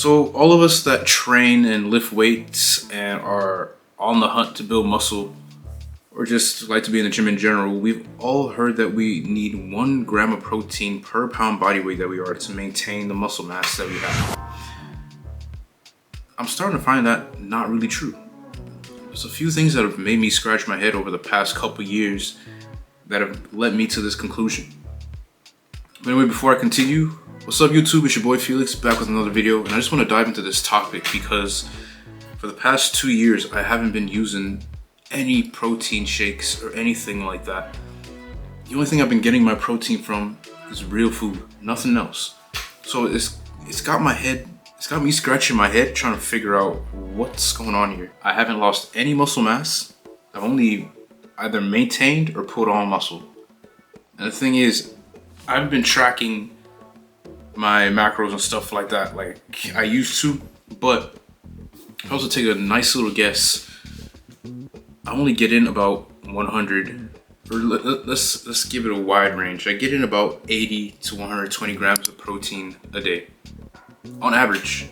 So all of us that train and lift weights and are on the hunt to build muscle, or just like to be in the gym in general, we've all heard that we need 1 gram of protein per pound body weight that we are to maintain the muscle mass that we have. I'm starting to find that not really true. There's a few things that have made me scratch my head over the past couple years that have led me to this conclusion. But anyway, before I continue, what's up YouTube? It's your boy Felix, back with another video, and I just want to dive into this topic because for the past 2 years I haven't been using any protein shakes or anything like that. The only thing I've been getting my protein from is real food, nothing else. So it's got me scratching my head trying to figure out what's going on here. I haven't lost any muscle mass. I've only either maintained or put on muscle. And the thing is, I've been tracking my macros and stuff like that like I used to, but if I was to take a nice little guess, I only get in about 100, or let's give it a wide range. I get in about 80 to 120 grams of protein a day, on average.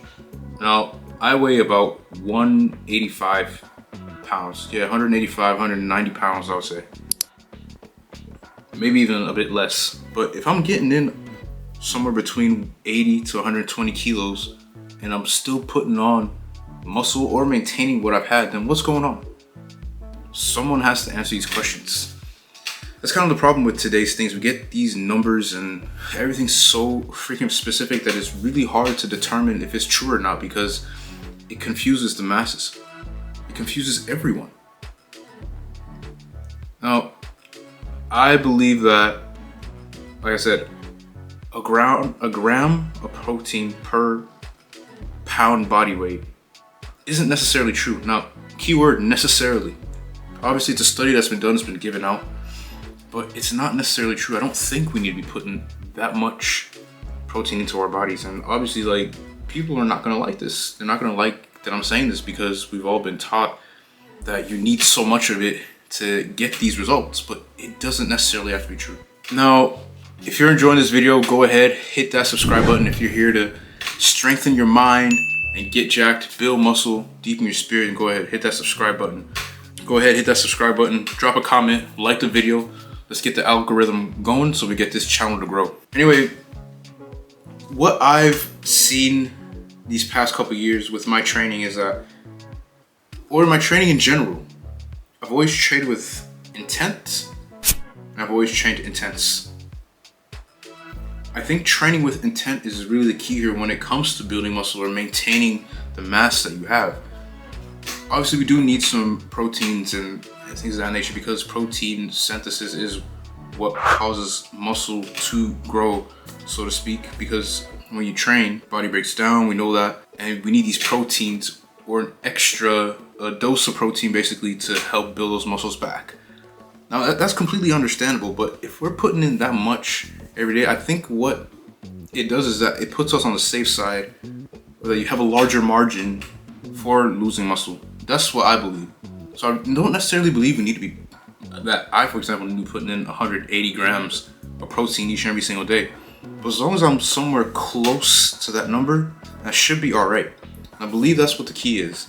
Now, I weigh about 185 pounds. Yeah, 185, 190 pounds, I would say. Maybe even a bit less. But if I'm getting in somewhere between 80 to 120 kilos and I'm still putting on muscle or maintaining what I've had, then what's going on? Someone has to answer these questions. That's kind of the problem with today's things. We get these numbers and everything's so freaking specific that it's really hard to determine if it's true or not because it confuses the masses. It confuses everyone. Now, I believe that, like I said, a gram of protein per pound body weight isn't necessarily true. Now, keyword necessarily. Obviously, it's a study that's been done, it's been given out, but it's not necessarily true. I don't think we need to be putting that much protein into our bodies. And obviously, like, people are not gonna like this. They're not gonna like that I'm saying this because we've all been taught that you need so much of it to get these results, but it doesn't necessarily have to be true. Now, if you're enjoying this video, go ahead, hit that subscribe button if you're here to strengthen your mind and get jacked, build muscle, deepen your spirit, and go ahead, hit that subscribe button. Go ahead, hit that subscribe button, drop a comment, like the video. Let's get the algorithm going so we get this channel to grow. Anyway, what I've seen these past couple years with my training is that, or my training in general, I've always trained with intent, and I've always trained intense. I think training with intent is really the key here when it comes to building muscle or maintaining the mass that you have. Obviously, we do need some proteins and things of that nature because protein synthesis is what causes muscle to grow, so to speak, because when you train, body breaks down, we know that, and we need these proteins or an extra dose of protein basically to help build those muscles back. Now, that's completely understandable, but if we're putting in that much every day, I think what it does is that it puts us on the safe side, or that you have a larger margin for losing muscle. That's what I believe. So I don't necessarily believe we need to be, that I, for example, need to be putting in 180 grams of protein each and every single day. But as long as I'm somewhere close to that number, that should be all right. And I believe that's what the key is.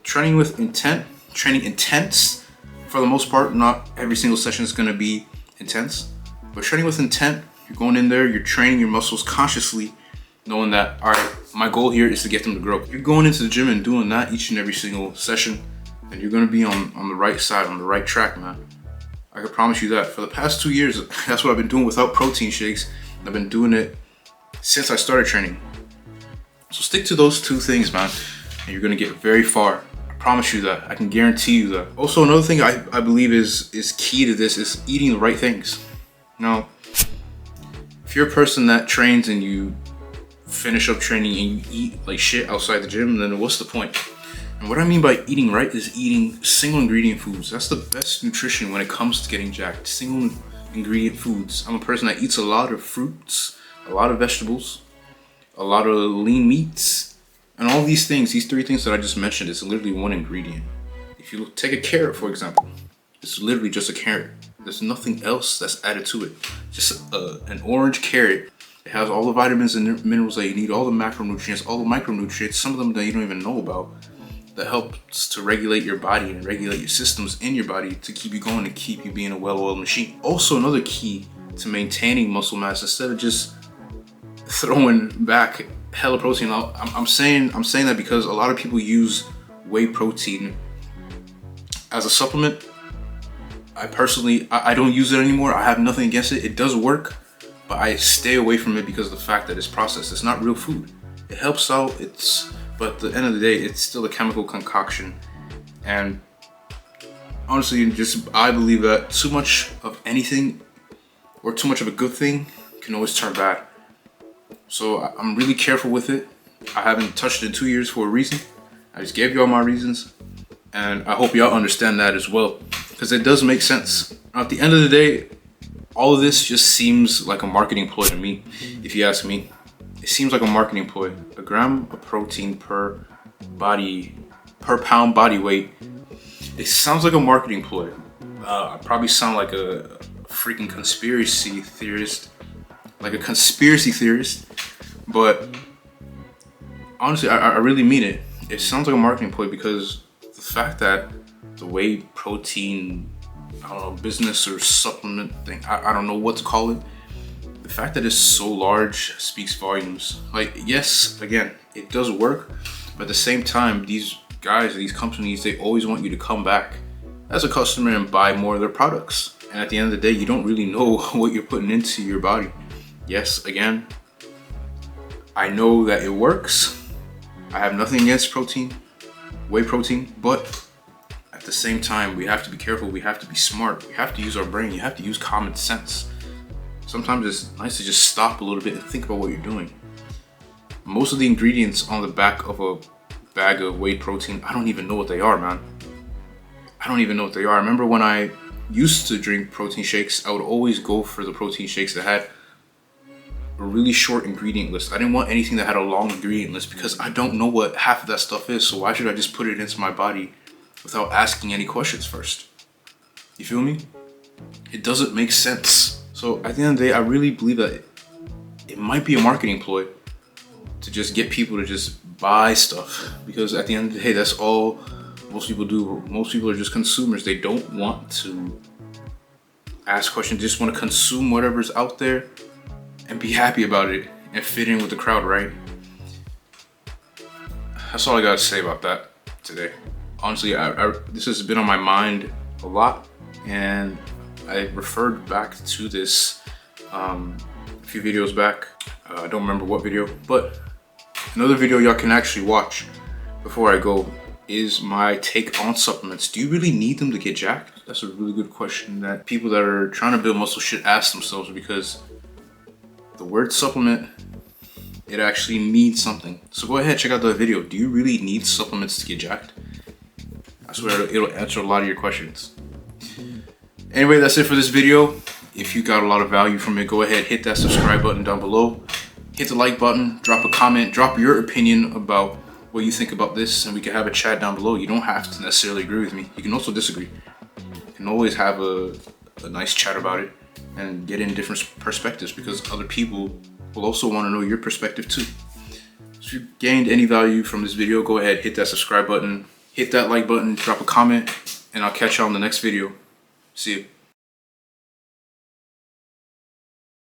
Training with intent, training intense, for the most part, not every single session is gonna be intense, but training with intent, you're going in there, you're training your muscles consciously, knowing that, all right, my goal here is to get them to grow. If you're going into the gym and doing that each and every single session, then you're gonna be on the right side, on the right track, man. I can promise you that. For the past 2 years, that's what I've been doing without protein shakes. I've been doing it since I started training. So stick to those 2 things, man, and you're gonna get very far. I promise you that. I can guarantee you that. Also, another thing I believe is key to this is eating the right things. Now, if you're a person that trains and you finish up training and you eat like shit outside the gym, then what's the point? And what I mean by eating right is eating single ingredient foods. That's the best nutrition when it comes to getting jacked. Single ingredient foods. I'm a person that eats a lot of fruits, a lot of vegetables, a lot of lean meats, and all these things, these 3 things that I just mentioned, is literally 1 ingredient. If you take a carrot, for example, it's literally just a carrot. There's nothing else that's added to it. Just an orange carrot It has all the vitamins and minerals that you need, all the macronutrients, all the micronutrients, some of them that you don't even know about, that helps to regulate your body and regulate your systems in your body to keep you going and keep you being a well-oiled machine. Also, another key to maintaining muscle mass, instead of just throwing back hella protein out, I'm saying that because a lot of people use whey protein as a supplement. I personally, I don't use it anymore. I have nothing against it. It does work, but I stay away from it because of the fact that it's processed. It's not real food. It helps out, but at the end of the day, it's still a chemical concoction. And honestly, I believe that too much of anything or too much of a good thing can always turn bad. So I'm really careful with it. I haven't touched it in 2 years for a reason. I just gave you all my reasons, and I hope y'all understand that as well, because it does make sense. At the end of the day, all of this just seems like a marketing ploy to me, if you ask me. It seems like a marketing ploy. A gram of protein per pound body weight. It sounds like a marketing ploy. I probably sound like a freaking conspiracy theorist. But honestly, I really mean it. It sounds like a marketing ploy because the fact that the whey protein, I don't know, business or supplement thing, I don't know what to call it. The fact that it's so large speaks volumes. Like, yes, again, it does work, but at the same time, these guys, these companies, they always want you to come back as a customer and buy more of their products. And at the end of the day, you don't really know what you're putting into your body. Yes, again, I know that it works. I have nothing against protein, whey protein, but at the same time, we have to be careful. We have to be smart. We have to use our brain. You have to use common sense. Sometimes it's nice to just stop a little bit and think about what you're doing. Most of the ingredients on the back of a bag of whey protein, I don't even know what they are, man. I don't even know what they are. I remember when I used to drink protein shakes, I would always go for the protein shakes that had a really short ingredient list. I didn't want anything that had a long ingredient list because I don't know what half of that stuff is. So why should I just put it into my body without asking any questions first? You feel me? It doesn't make sense. So at the end of the day, I really believe that it might be a marketing ploy to just get people to just buy stuff, because at the end of the day, that's all most people do. Most people are just consumers. They don't want to ask questions. They just want to consume whatever's out there and be happy about it and fit in with the crowd, right? That's all I gotta say about that today. Honestly, this has been on my mind a lot, and I referred back to this a few videos back. I don't remember what video, but another video y'all can actually watch before I go is my take on supplements. Do you really need them to get jacked? That's a really good question that people that are trying to build muscle should ask themselves, because the word supplement, it actually means something. So go ahead, check out the video. Do you really need supplements to get jacked? I swear it'll answer a lot of your questions. Anyway, that's it for this video. If you got a lot of value from it, go ahead, hit that subscribe button down below. Hit the like button, drop a comment, drop your opinion about what you think about this, and we can have a chat down below. You don't have to necessarily agree with me. You can also disagree. You can always have a nice chat about it and get in different perspectives, because other people will also want to know your perspective too. So if you gained any value from this video, go ahead, hit that subscribe button, hit that like button, drop a comment, and I'll catch you on the next video. See you.